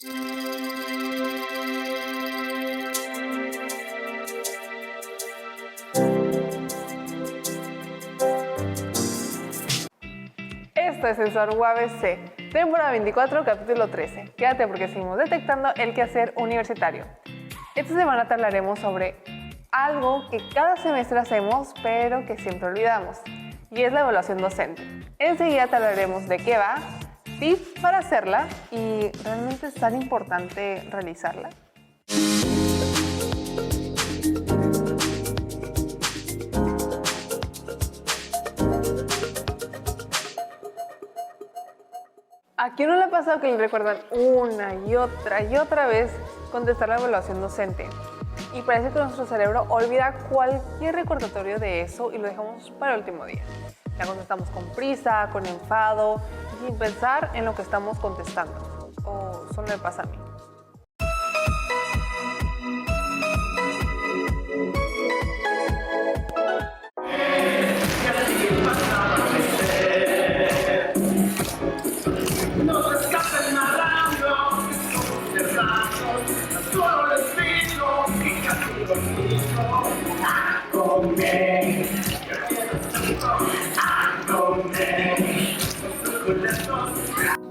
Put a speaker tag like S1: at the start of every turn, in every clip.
S1: Esto es Sensor UABC, temporada 24, capítulo 13. Quédate porque seguimos detectando el quehacer universitario. Esta semana te hablaremos sobre algo que cada semestre hacemos, pero que siempre olvidamos, y es la evaluación docente. Enseguida te hablaremos de qué va, tips para hacerla y ¿realmente es tan importante realizarla? ¿A quién no le ha pasado que le recuerdan una y otra vez contestar la evaluación docente? Y parece que nuestro cerebro olvida cualquier recordatorio de eso y lo dejamos para el último día. La contestamos con prisa, con enfado y sin pensar en lo que estamos contestando. ¿O solo me pasa a mí?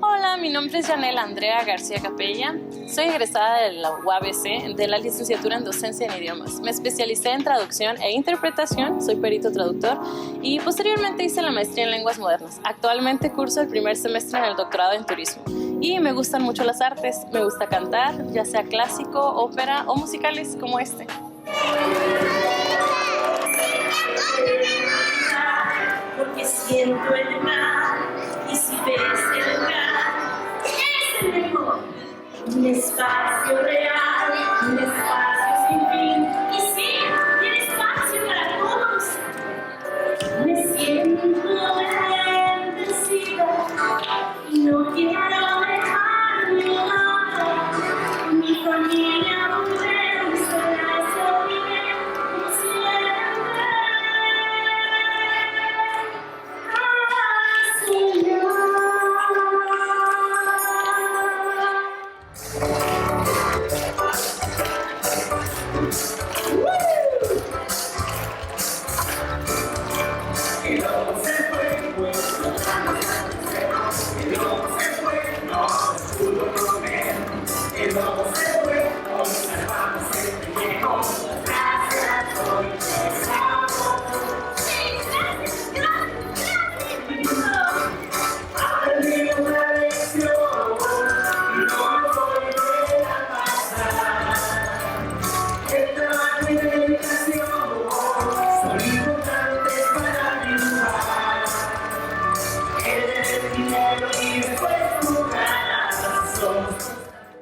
S2: Hola, mi nombre es Yanela Andrea García Capella. Soy egresada de la UABC de la licenciatura en Docencia en Idiomas. Me especialicé en traducción e interpretación, soy perito traductor y posteriormente hice la maestría en lenguas modernas. Actualmente curso el primer semestre en el doctorado en turismo y me gustan mucho las artes. Me gusta cantar, ya sea clásico, ópera o musicales como este.
S3: Porque siento el mar y si ves el mar es el mejor, un espacio real, un espacio sin fin y sí, tiene espacio para todos. Me siento bendecida y no quiero dejarlo nada. Mi familia volver será sobre como siempre.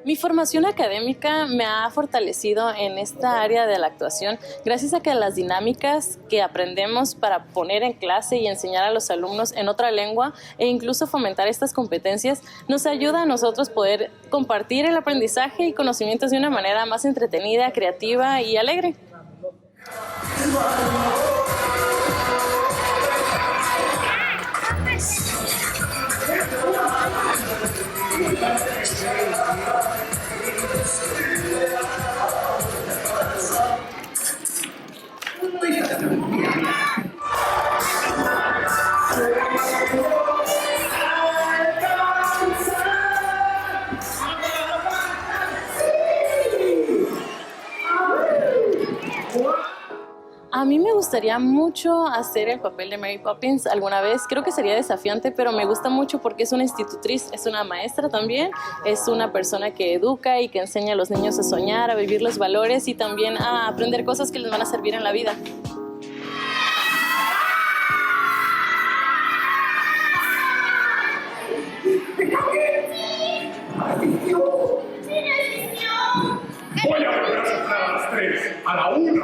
S2: Mi formación académica me ha fortalecido en esta área de la actuación gracias a que las dinámicas que aprendemos para poner en clase y enseñar a los alumnos en otra lengua e incluso fomentar estas competencias nos ayuda a nosotros poder compartir el aprendizaje y conocimientos de una manera más entretenida, creativa y alegre. A mí me gustaría mucho hacer el papel de Mary Poppins alguna vez. Creo que sería desafiante, pero me gusta mucho porque es una institutriz, es una maestra también, es una persona que educa y que enseña a los niños a soñar, a vivir los valores y también a aprender cosas que les van a servir en la vida.
S4: Voy a volver a sacar a las 3, a la 1.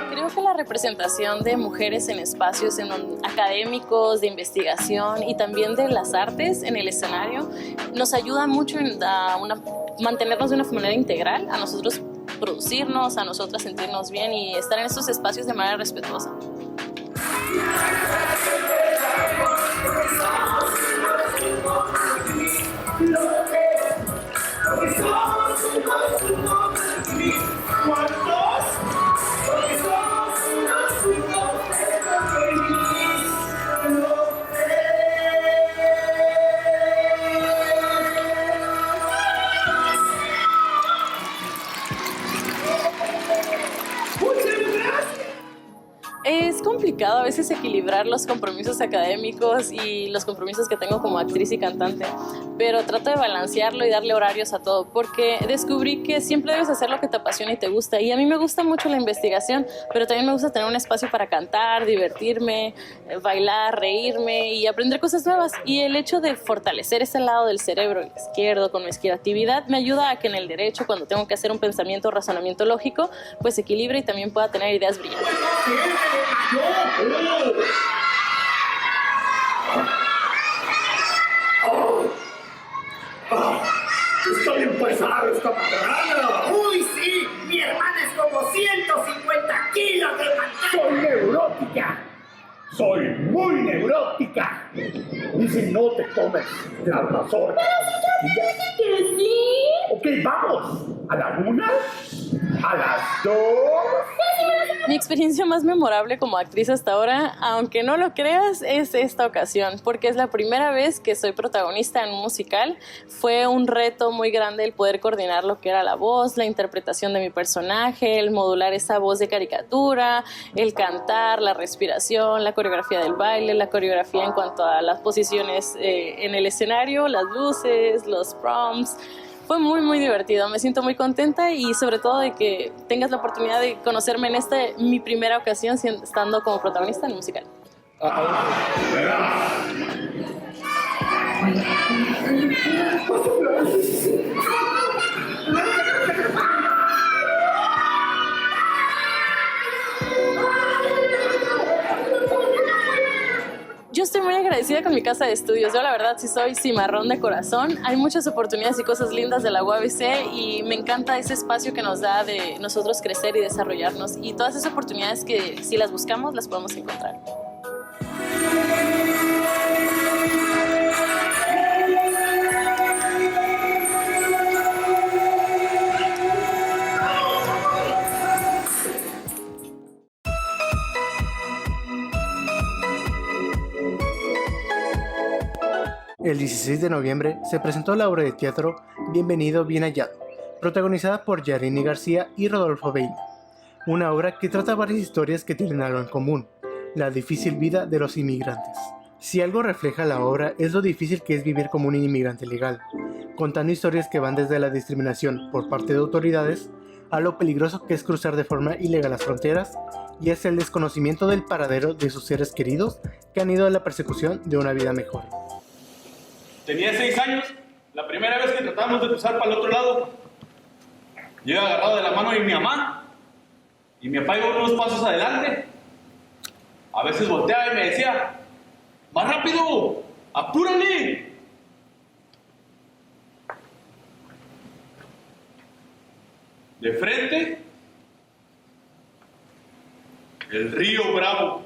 S2: Creo que la representación de mujeres en espacios académicos, de investigación y también de las artes en el escenario nos ayuda mucho a una mantenernos de una manera integral, a nosotros producirnos, a nosotras sentirnos bien y estar en estos espacios de manera respetuosa. Es complicado a veces equilibrar los compromisos académicos y los compromisos que tengo como actriz y cantante, pero trato de balancearlo y darle horarios a todo, porque descubrí que siempre debes hacer lo que te apasiona y te gusta, y a mí me gusta mucho la investigación, pero también me gusta tener un espacio para cantar, divertirme, bailar, reírme y aprender cosas nuevas, y el hecho de fortalecer ese lado del cerebro izquierdo con mi creatividad me ayuda a que en el derecho, cuando tengo que hacer un pensamiento o razonamiento lógico, pues equilibre y también pueda tener ideas brillantes.
S4: ¡Estoy empezando esta mañana!
S3: ¡Uy, sí! Mi hermana es como 150 kilos de manteca.
S4: ¡Soy neurótica! ¡Soy muy neurótica! Y si no te comes las mazorcas...
S3: ¿Que sí?
S4: Ok, vamos. ¿A la 1? ¿A las 2?
S2: Mi experiencia más memorable como actriz hasta ahora, aunque no lo creas, es esta ocasión, porque es la primera vez que soy protagonista en un musical. Fue un reto muy grande el poder coordinar lo que era la voz, la interpretación de mi personaje, el modular esa voz de caricatura, el cantar, la respiración, la coreografía del baile, la coreografía en cuanto a las posiciones en el escenario, las luces, los prompts. Fue muy, muy divertido, me siento muy contenta y sobre todo de que tengas la oportunidad de conocerme en mi primera ocasión estando como protagonista en el musical. Yo estoy muy agradecida con mi casa de estudios. Yo la verdad sí soy cimarrón de corazón. Hay muchas oportunidades y cosas lindas de la UABC y me encanta ese espacio que nos da de nosotros crecer y desarrollarnos. Y todas esas oportunidades que si las buscamos las podemos encontrar.
S5: El 16 de noviembre se presentó la obra de teatro Bienvenido, bien hallado, protagonizada por Yarini García y Rodolfo Beina, una obra que trata varias historias que tienen algo en común, la difícil vida de los inmigrantes. Si algo refleja la obra es lo difícil que es vivir como un inmigrante legal, contando historias que van desde la discriminación por parte de autoridades a lo peligroso que es cruzar de forma ilegal las fronteras y es el desconocimiento del paradero de sus seres queridos que han ido a la persecución de una vida mejor.
S6: Tenía 6 años, la primera vez que tratamos de cruzar para el otro lado. Yo iba agarrado de la mano de mi mamá y mi papá iba unos pasos adelante. A veces volteaba y me decía, ¡más rápido! ¡Apúrale! De frente, el río Bravo,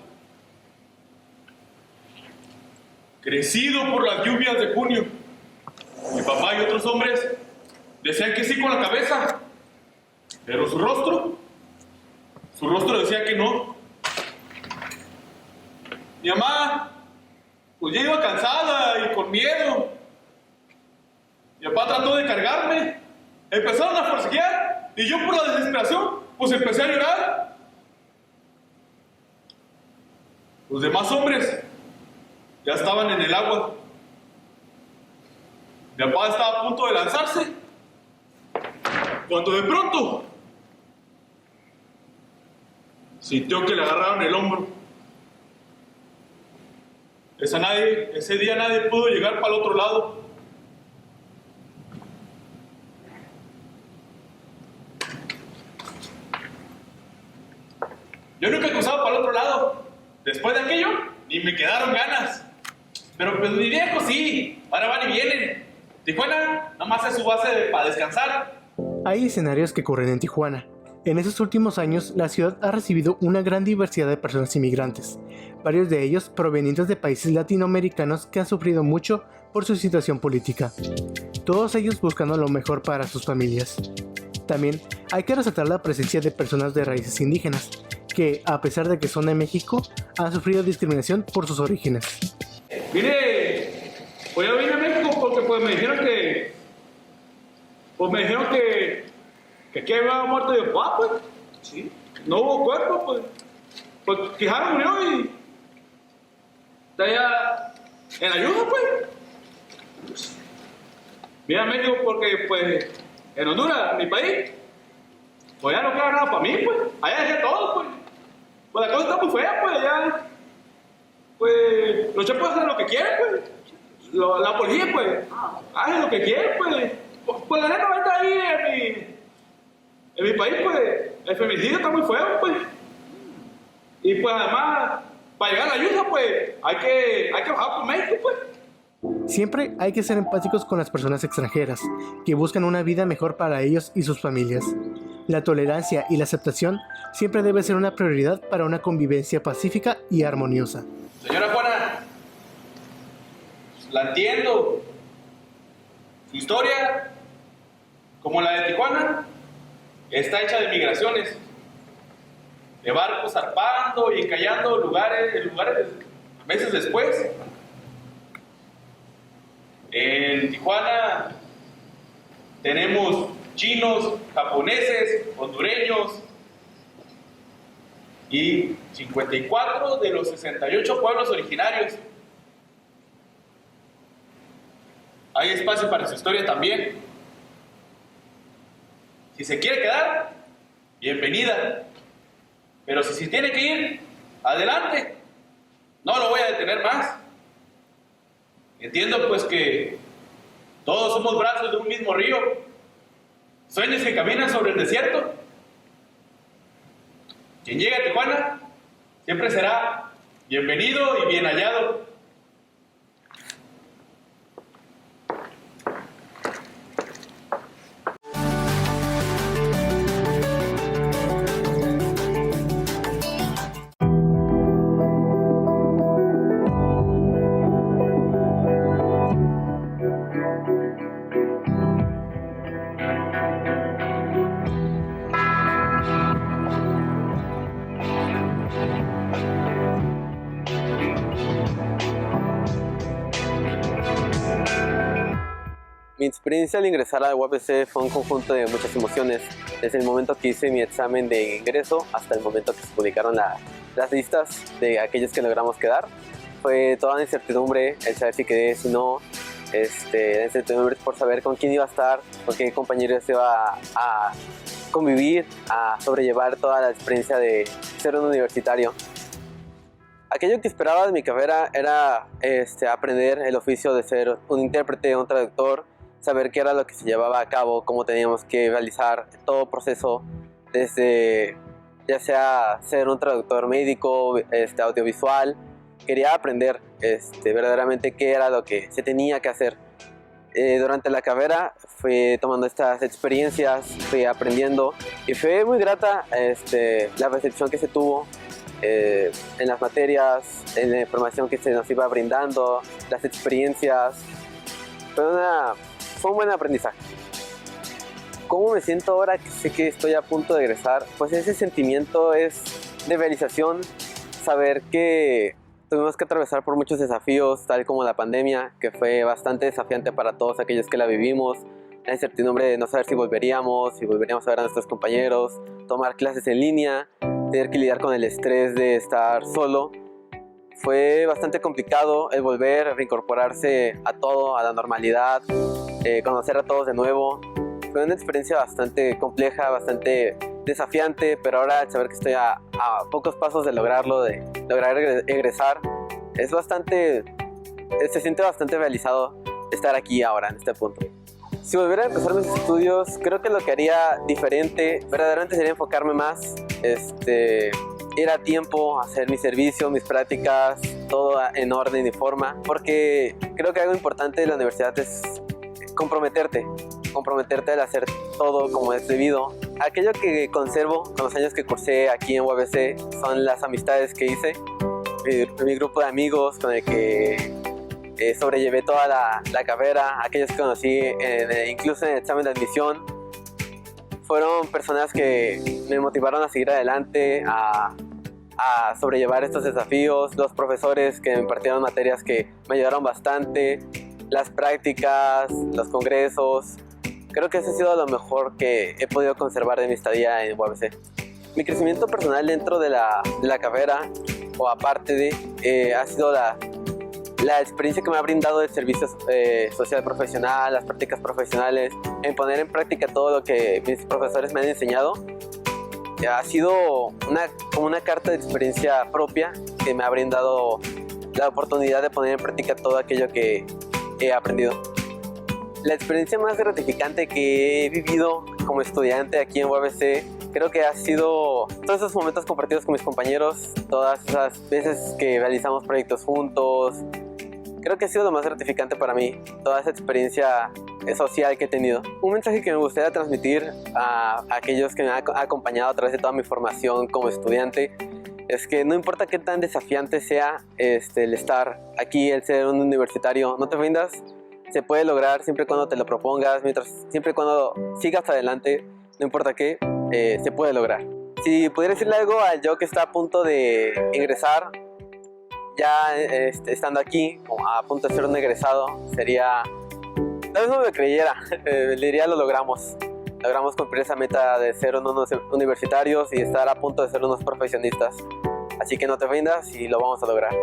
S6: crecido por las lluvias de junio. Mi papá y otros hombres decían que sí con la cabeza, pero su rostro decía que no. Mi mamá, pues ya iba cansada y con miedo. Mi papá trató de cargarme, empezaron a forcejear y yo por la desesperación, pues empecé a llorar. Los demás hombres ya estaban en el agua. Mi papá estaba a punto de lanzarse, cuando de pronto sintió que le agarraron el hombro. Ese día nadie pudo llegar para el otro lado. Yo nunca cruzaba para el otro lado. Después de aquello, ni me quedaron ganas. Pero pues mi viejo sí, ahora van y vienen. Tijuana nomás es su base para descansar.
S5: Hay escenarios que ocurren en Tijuana. En estos últimos años, la ciudad ha recibido una gran diversidad de personas inmigrantes, varios de ellos provenientes de países latinoamericanos que han sufrido mucho por su situación política, todos ellos buscando lo mejor para sus familias. También hay que resaltar la presencia de personas de raíces indígenas, que, a pesar de que son de México, han sufrido discriminación por sus orígenes.
S6: Mire, pues yo vine a México porque pues me dijeron que aquí había muerto de papá, pues. Sí. No hubo cuerpo, pues. Pues Quijano murió y está allá en ayuda, pues. Vine a México porque, pues, en Honduras, mi país, pues ya no queda nada para mí, pues. Allá dejé todo, pues. Pues la cosa está muy fea, pues, allá. Pues, los chefs hacen lo que quieren, pues. La policía, pues, hace lo que quieren, pues. Pues la neta, ahorita ahí en mi país, pues, el feminicidio está muy feo, pues. Y pues además, para llegar a la ayuda, pues, hay que bajar por México, pues.
S5: Siempre hay que ser empáticos con las personas extranjeras, que buscan una vida mejor para ellos y sus familias. La tolerancia y la aceptación siempre debe ser una prioridad para una convivencia pacífica y armoniosa.
S6: Señora Juana, la entiendo. Su historia, como la de Tijuana, está hecha de migraciones, de barcos zarpando y encallando lugares meses después. En Tijuana tenemos chinos, japoneses, hondureños y 54 de los 68 pueblos originarios. Hay espacio para su historia también. Si se quiere quedar, bienvenida. Pero si se tiene que ir, adelante. No lo voy a detener más. Entiendo pues que todos somos brazos de un mismo río, sueños que caminan sobre el desierto. Quien llegue a Tijuana siempre será bienvenido y bien hallado.
S7: Mi experiencia al ingresar a la UABC fue un conjunto de muchas emociones, desde el momento que hice mi examen de ingreso hasta el momento que se publicaron las listas de aquellos que logramos quedar. Fue toda una incertidumbre, el saber si quedé, si no, la incertidumbre por saber con quién iba a estar, con qué compañeros iba a convivir, a sobrellevar toda la experiencia de ser un universitario. Aquello que esperaba de mi carrera era aprender el oficio de ser un intérprete, un traductor, saber qué era lo que se llevaba a cabo, cómo teníamos que realizar todo proceso, desde ya sea ser un traductor médico, audiovisual. Quería aprender verdaderamente qué era lo que se tenía que hacer. Durante la carrera fui tomando estas experiencias, fui aprendiendo y fue muy grata la recepción que se tuvo en las materias, en la información que se nos iba brindando, las experiencias. Fue un buen aprendizaje. ¿Cómo me siento ahora que sé que estoy a punto de egresar? Pues ese sentimiento es de realización, saber que tuvimos que atravesar por muchos desafíos, tal como la pandemia, que fue bastante desafiante para todos aquellos que la vivimos, la incertidumbre de no saber si volveríamos a ver a nuestros compañeros, tomar clases en línea, tener que lidiar con el estrés de estar solo. Fue bastante complicado el volver a reincorporarse a todo, a la normalidad, conocer a todos de nuevo. Fue una experiencia bastante compleja, bastante desafiante, pero ahora saber que estoy a pocos pasos de lograrlo, de lograr egresar, se siente bastante realizado estar aquí ahora, en este punto. Si volviera a empezar mis estudios, creo que lo que haría diferente, verdaderamente sería enfocarme más, ir a tiempo, hacer mi servicio, mis prácticas, todo en orden y forma, porque creo que algo importante de la universidad es comprometerte al hacer todo como es debido. Aquello que conservo con los años que cursé aquí en UABC son las amistades que hice, mi grupo de amigos con el que sobrellevé toda la carrera, aquellos que conocí incluso en el examen de admisión. Fueron personas que me motivaron a seguir adelante, a sobrellevar estos desafíos, los profesores que me impartieron materias que me ayudaron bastante, las prácticas, los congresos. Creo que eso ha sido lo mejor que he podido conservar de mi estadía en UABC. Mi crecimiento personal dentro de la carrera, o aparte de, ha sido la experiencia que me ha brindado el servicio social profesional, las prácticas profesionales, en poner en práctica todo lo que mis profesores me han enseñado. Ha sido como una carta de experiencia propia que me ha brindado la oportunidad de poner en práctica todo aquello que he aprendido. La experiencia más gratificante que he vivido como estudiante aquí en UABC creo que ha sido todos esos momentos compartidos con mis compañeros, todas esas veces que realizamos proyectos juntos. Creo que ha sido lo más gratificante para mí, toda esa experiencia social que he tenido. Un mensaje que me gustaría transmitir a aquellos que me han acompañado a través de toda mi formación como estudiante es que no importa qué tan desafiante sea el estar aquí, el ser un universitario, no te rindas, se puede lograr siempre y cuando te lo propongas, siempre y cuando sigas adelante, no importa qué, se puede lograr. Si pudiera decirle algo al yo que está a punto de ingresar, ya estando aquí, a punto de ser un egresado, sería, tal vez no me creyera, le diría lo logramos cumplir esa meta de ser unos universitarios y estar a punto de ser unos profesionistas. Así que no te rindas y lo vamos a lograr.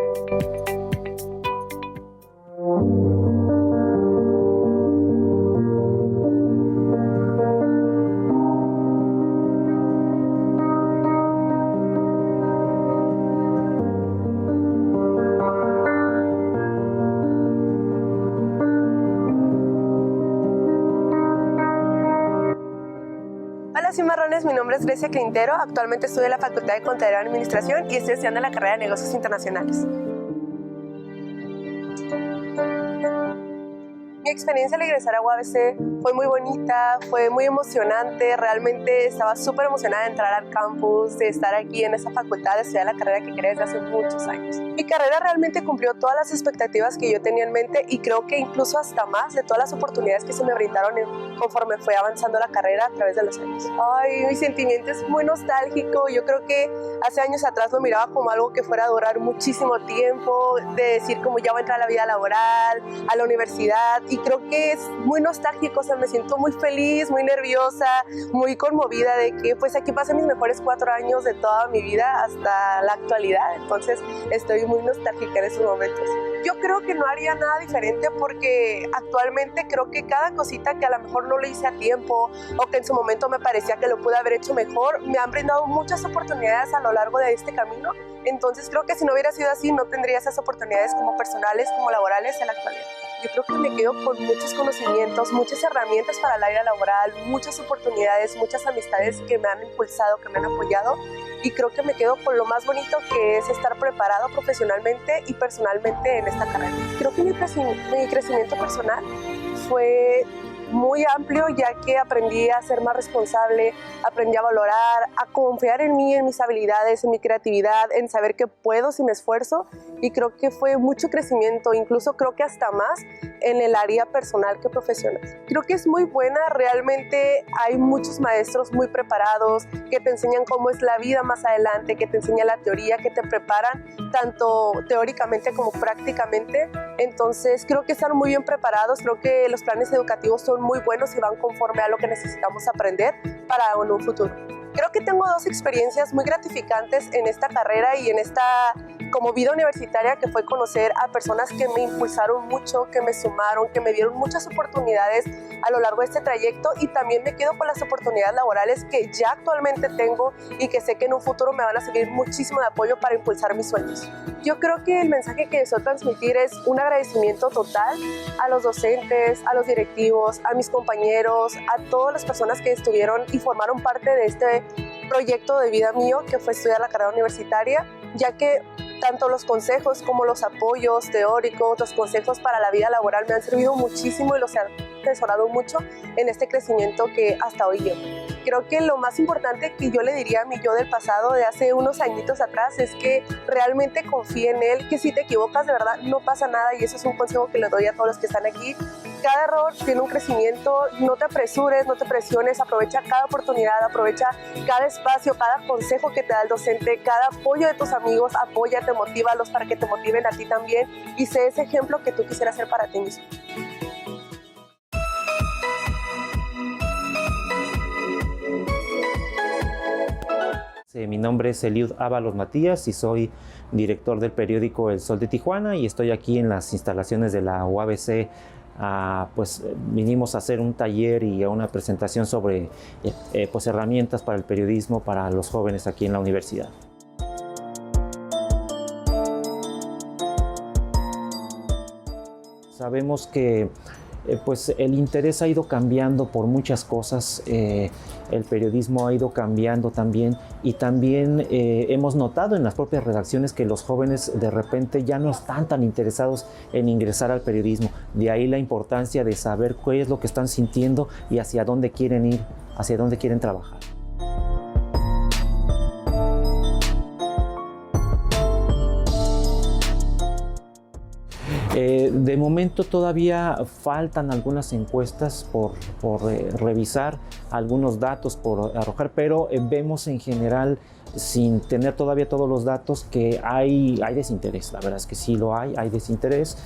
S8: Hola cimarrones, mi nombre es Grecia Quintero, actualmente estudio en la Facultad de Contaduría y Administración y estoy estudiando la carrera de Negocios Internacionales. Mi experiencia al ingresar a UABC fue muy bonita, fue muy emocionante, realmente estaba súper emocionada de entrar al campus, de estar aquí en esa facultad, de estudiar la carrera que quería desde hace muchos años. Mi carrera realmente cumplió todas las expectativas que yo tenía en mente y creo que incluso hasta más de todas las oportunidades que se me brindaron conforme fue avanzando la carrera a través de los años. Ay, mi sentimiento es muy nostálgico, yo creo que hace años atrás lo miraba como algo que fuera a durar muchísimo tiempo, de decir como ya voy a entrar a la vida laboral, a la universidad, y creo que es muy nostálgico, o sea, me siento muy feliz, muy nerviosa, muy conmovida de que pues aquí pasé mis mejores 4 años de toda mi vida hasta la actualidad, entonces estoy muy nostálgica en esos momentos. Yo creo que no haría nada diferente porque actualmente creo que cada cosita que a lo mejor no lo hice a tiempo o que en su momento me parecía que lo pude haber hecho mejor, me han brindado muchas oportunidades a lo largo de este camino, entonces creo que si no hubiera sido así no tendría esas oportunidades como personales como laborales en la actualidad. Yo creo que me quedo con muchos conocimientos, muchas herramientas para la vida laboral, muchas oportunidades, muchas amistades que me han impulsado, que me han apoyado, y creo que me quedo con lo más bonito que es estar preparado profesionalmente y personalmente en esta carrera. Creo que mi crecimiento personal fue muy amplio, ya que aprendí a ser más responsable, aprendí a valorar, a confiar en mí, en mis habilidades, en mi creatividad, en saber que puedo si me esfuerzo, y creo que fue mucho crecimiento, incluso creo que hasta más en el área personal que profesional. Creo que es muy buena, realmente hay muchos maestros muy preparados que te enseñan cómo es la vida más adelante, que te enseñan la teoría, que te preparan tanto teóricamente como prácticamente, entonces creo que están muy bien preparados, creo que los planes educativos son muy buenos y van conforme a lo que necesitamos aprender para un futuro. Creo que tengo 2 experiencias muy gratificantes en esta carrera y en esta como vida universitaria, que fue conocer a personas que me impulsaron mucho, que me sumaron, que me dieron muchas oportunidades a lo largo de este trayecto, y también me quedo con las oportunidades laborales que ya actualmente tengo y que sé que en un futuro me van a servir muchísimo de apoyo para impulsar mis sueños. Yo creo que el mensaje que deseo transmitir es un agradecimiento total a los docentes, a los directivos, a mis compañeros, a todas las personas que estuvieron y formaron parte de este proyecto de vida mío, que fue estudiar la carrera universitaria, ya que tanto los consejos como los apoyos teóricos, los consejos para la vida laboral me han servido muchísimo y los atesorado mucho en este crecimiento que hasta hoy llevo. Creo que lo más importante que yo le diría a mi yo del pasado, de hace unos añitos atrás, es que realmente confíe en él, que si te equivocas de verdad no pasa nada, y eso es un consejo que le doy a todos los que están aquí. Cada error tiene un crecimiento, no te apresures, no te presiones, aprovecha cada oportunidad, aprovecha cada espacio, cada consejo que te da el docente, cada apoyo de tus amigos, apóyate, motívalos para que te motiven a ti también y sé ese ejemplo que tú quisieras ser para ti mismo.
S9: Mi nombre es Eliud Ábalos Matías y soy director del periódico El Sol de Tijuana y estoy aquí en las instalaciones de la UABC. Pues vinimos a hacer un taller y una presentación sobre pues herramientas para el periodismo para los jóvenes aquí en la universidad. Sabemos que pues el interés ha ido cambiando por muchas cosas, el periodismo ha ido cambiando también y también hemos notado en las propias redacciones que los jóvenes de repente ya no están tan interesados en ingresar al periodismo. De ahí la importancia de saber qué es lo que están sintiendo y hacia dónde quieren ir, hacia dónde quieren trabajar. De momento todavía faltan algunas encuestas por revisar, algunos datos por arrojar, pero vemos en general, sin tener todavía todos los datos, que hay desinterés. La verdad es que sí lo hay desinterés.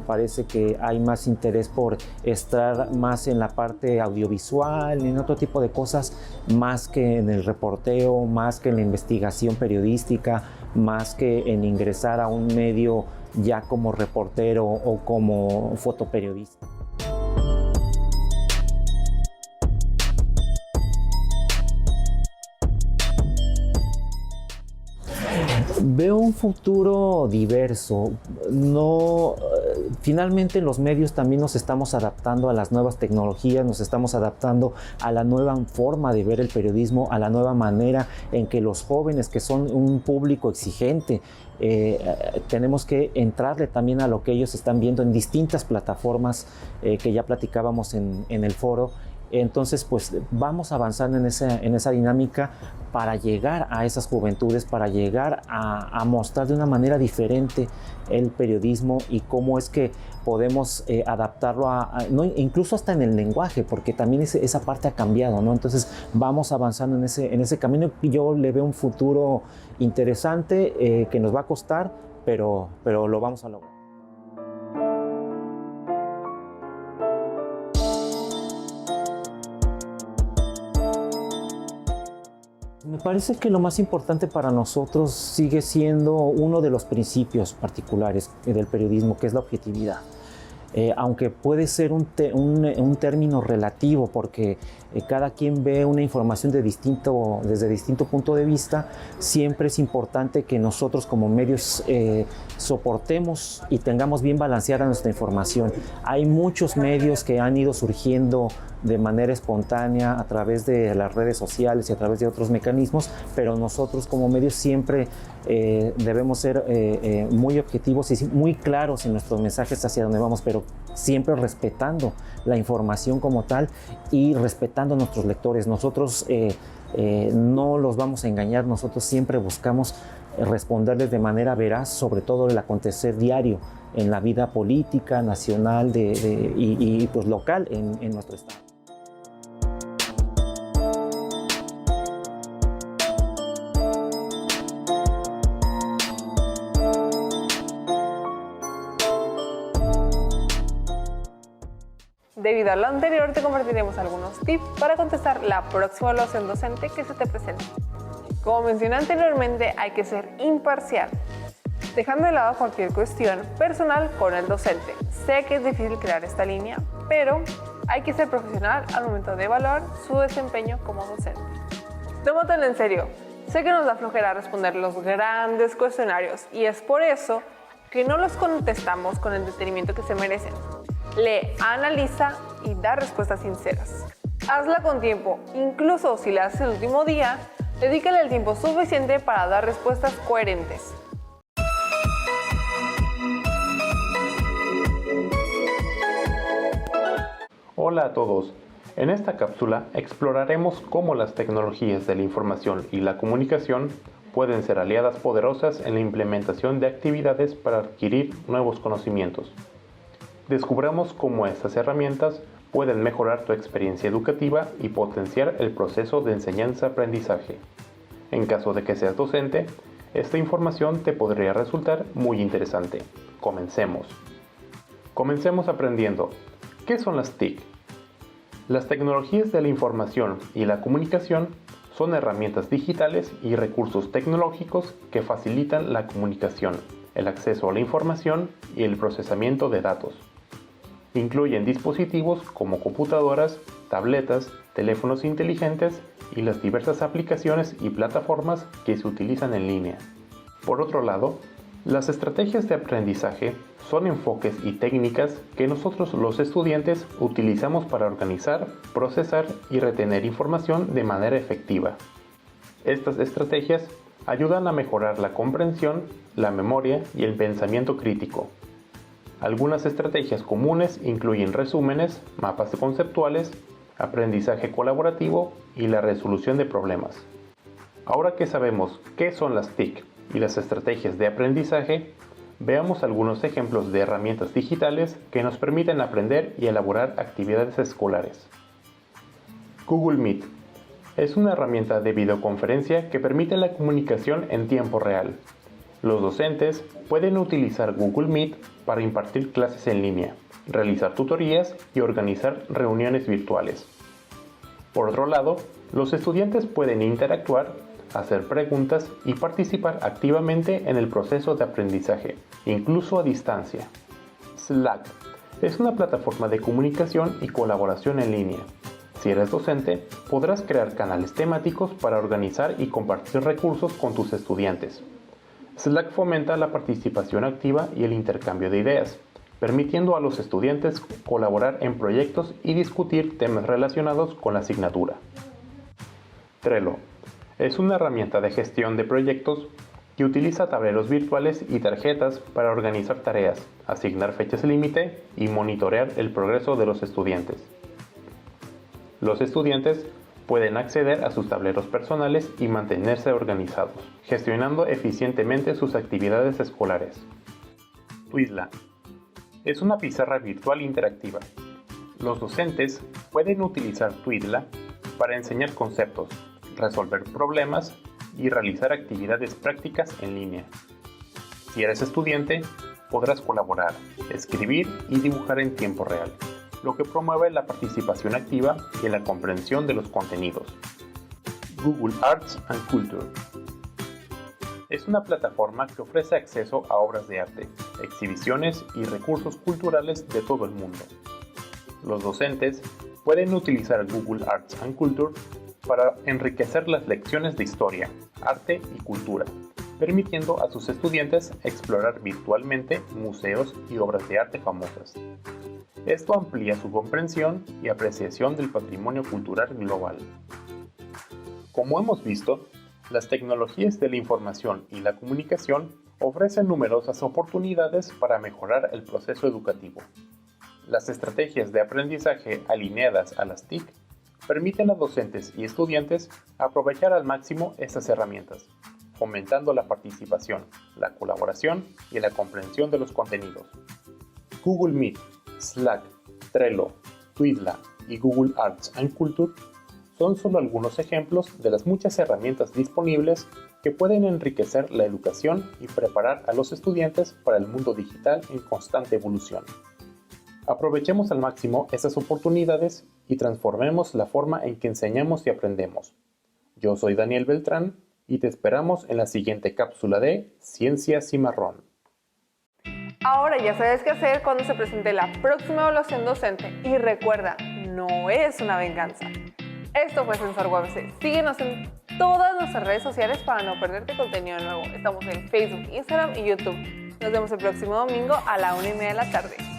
S9: Parece que hay más interés por estar más en la parte audiovisual, en otro tipo de cosas, más que en el reporteo, más que en la investigación periodística, más que en ingresar a un medio ya como reportero o como fotoperiodista. Veo un futuro diverso. Finalmente los medios también nos estamos adaptando a las nuevas tecnologías, nos estamos adaptando a la nueva forma de ver el periodismo, a la nueva manera en que los jóvenes, que son un público exigente, tenemos que entrarle también a lo que ellos están viendo en distintas plataformas que ya platicábamos en el foro. Entonces, pues vamos avanzando en esa dinámica para llegar a esas juventudes, para llegar a mostrar de una manera diferente el periodismo y cómo es que podemos adaptarlo incluso hasta en el lenguaje, porque también esa parte ha cambiado, ¿no? Entonces vamos avanzando en ese camino y yo le veo un futuro interesante que nos va a costar, pero lo vamos a lograr. Me parece que lo más importante para nosotros sigue siendo uno de los principios particulares del periodismo, que es la objetividad. Aunque puede ser un término relativo, porque cada quien ve una información desde distinto punto de vista, siempre es importante que nosotros como medios soportemos y tengamos bien balanceada nuestra información. Hay muchos medios que han ido surgiendo de manera espontánea a través de las redes sociales y a través de otros mecanismos, pero nosotros como medios siempre debemos ser muy objetivos y muy claros en nuestros mensajes hacia dónde vamos, pero siempre respetando la información como tal y respetando a nuestros lectores. Nosotros no los vamos a engañar, nosotros siempre buscamos responderles de manera veraz sobre todo el acontecer diario en la vida política, nacional y pues local en nuestro estado.
S1: Debido a lo anterior, te compartiremos algunos tips para contestar la próxima evaluación docente que se te presente. Como mencioné anteriormente, hay que ser imparcial, dejando de lado cualquier cuestión personal con el docente. Sé que es difícil crear esta línea, pero hay que ser profesional al momento de evaluar su desempeño como docente. Tómatelo en serio. Sé que nos da flojera responder los grandes cuestionarios y es por eso que no los contestamos con el detenimiento que se merecen. Lee, analiza y da respuestas sinceras. Hazla con tiempo, incluso si la haces el último día, dedícale el tiempo suficiente para dar respuestas coherentes.
S10: Hola a todos. En esta cápsula exploraremos cómo las tecnologías de la información y la comunicación pueden ser aliadas poderosas en la implementación de actividades para adquirir nuevos conocimientos. Descubramos cómo estas herramientas pueden mejorar tu experiencia educativa y potenciar el proceso de enseñanza-aprendizaje. En caso de que seas docente, esta información te podría resultar muy interesante. Comencemos. Comencemos aprendiendo. ¿Qué son las TIC? Las tecnologías de la información y la comunicación son herramientas digitales y recursos tecnológicos que facilitan la comunicación, el acceso a la información y el procesamiento de datos. Incluyen dispositivos como computadoras, tabletas, teléfonos inteligentes y las diversas aplicaciones y plataformas que se utilizan en línea. Por otro lado, las estrategias de aprendizaje son enfoques y técnicas que nosotros los estudiantes utilizamos para organizar, procesar y retener información de manera efectiva. Estas estrategias ayudan a mejorar la comprensión, la memoria y el pensamiento crítico. Algunas estrategias comunes incluyen resúmenes, mapas conceptuales, aprendizaje colaborativo y la resolución de problemas. Ahora que sabemos qué son las TIC y las estrategias de aprendizaje, veamos algunos ejemplos de herramientas digitales que nos permiten aprender y elaborar actividades escolares. Google Meet es una herramienta de videoconferencia que permite la comunicación en tiempo real. Los docentes pueden utilizar Google Meet para impartir clases en línea, realizar tutorías y organizar reuniones virtuales. Por otro lado, los estudiantes pueden interactuar, hacer preguntas y participar activamente en el proceso de aprendizaje, incluso a distancia. Slack es una plataforma de comunicación y colaboración en línea. Si eres docente, podrás crear canales temáticos para organizar y compartir recursos con tus estudiantes. Slack fomenta la participación activa y el intercambio de ideas, permitiendo a los estudiantes colaborar en proyectos y discutir temas relacionados con la asignatura. Trello es una herramienta de gestión de proyectos que utiliza tableros virtuales y tarjetas para organizar tareas, asignar fechas límite y monitorear el progreso de los estudiantes. Los estudiantes pueden acceder a sus tableros personales y mantenerse organizados, gestionando eficientemente sus actividades escolares. Quizlet es una pizarra virtual interactiva. Los docentes pueden utilizar Quizlet para enseñar conceptos, resolver problemas y realizar actividades prácticas en línea. Si eres estudiante, podrás colaborar, escribir y dibujar en tiempo real, lo que promueve la participación activa y la comprensión de los contenidos. Google Arts and Culture es una plataforma que ofrece acceso a obras de arte, exhibiciones y recursos culturales de todo el mundo. Los docentes pueden utilizar Google Arts and Culture para enriquecer las lecciones de historia, arte y cultura, permitiendo a sus estudiantes explorar virtualmente museos y obras de arte famosas. Esto amplía su comprensión y apreciación del patrimonio cultural global. Como hemos visto, las tecnologías de la información y la comunicación ofrecen numerosas oportunidades para mejorar el proceso educativo. Las estrategias de aprendizaje alineadas a las TIC permiten a docentes y estudiantes aprovechar al máximo estas herramientas, fomentando la participación, la colaboración y la comprensión de los contenidos. Google Meet, Slack, Trello, Quizlet y Google Arts and Culture son solo algunos ejemplos de las muchas herramientas disponibles que pueden enriquecer la educación y preparar a los estudiantes para el mundo digital en constante evolución. Aprovechemos al máximo esas oportunidades y transformemos la forma en que enseñamos y aprendemos. Yo soy Daniel Beltrán y te esperamos en la siguiente cápsula de Ciencia Cimarrón.
S1: Ahora ya sabes qué hacer cuando se presente la próxima evaluación docente. Y recuerda, no es una venganza. Esto fue Sensor UABC. Síguenos en todas nuestras redes sociales para no perderte contenido nuevo. Estamos en Facebook, Instagram y YouTube. Nos vemos el próximo domingo a la 1:30 de la tarde.